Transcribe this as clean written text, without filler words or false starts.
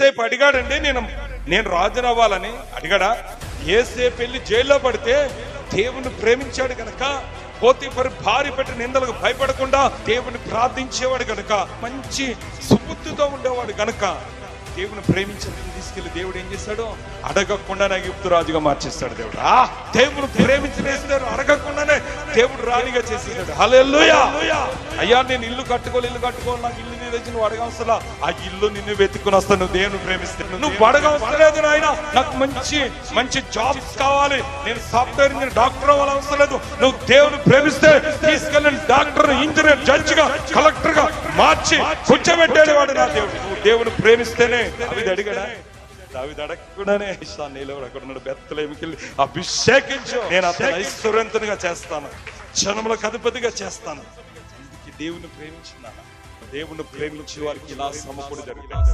ఏసేపు అడిగాడండి, నేను రాజును అవ్వాలని అడిగాడా? ఏసేపు వెళ్ళి జైల్లో పడితే దేవుని ప్రేమించాడు గనక, పోతీఫరు భార్య పెట్టి నిందలకు భయపడకుండా దేవుని ప్రార్థించేవాడు గనక, మంచి సుబుద్ధితో ఉండేవాడు గనక, దేవుని ప్రేమించిన తీసుకెళ్లి దేవుడు ఏం చేశాడు? అడగకుండానే ఐగుప్తు రాజుగా మార్చేస్తాడు దేవుడు. దేవుని ప్రేమించిన అడగకుండానే దేవుడు రాణిగా చేసేసాడు. హల్లెలూయా. అయ్యా నేను ఇల్లు కట్టుకోవాలి, నాకు ఇల్లు నీ తెచ్చి నువ్వు అడగవసలా, ఆ ఇల్లు నిన్ను వెతుక్కుని వస్తా. నువ్వు దేవుని ప్రేమిస్తే నువ్వు అడగవసలేదు నాయన, నాకు మంచి జాబ్స్ కావాలి, నేను సాఫ్ట్వేర్ ఇంజనీర్ డాక్టర్ అవ్వాలి అవసరం లేదు. నువ్వు దేవుని ప్రేమిస్తే తీసుకెళ్ళిన డాక్టర్, ఇంజనీర్, జడ్జి గా, కలెక్టర్ గా మార్చి కూర్చోబెట్టాడు వాడు నా దేవుడు. నువ్వు దేవుని ప్రేమిస్తేనే. దావీదు అడిగాడా? దావీదు అడగకుండానే అక్కడ ఉన్నాడు, బెత్లెహేముకి వెళ్ళి అభిషేకించు, నేను అతను ఐశ్వర్యవంతునిగా చేస్తాను, జనములకు అధిపతిగా చేస్తాను. అందుకే దేవుని ప్రేమించిన, దేవుని ప్రేమించే వారికి ఇలా సమకూడి జరుగుతుంది.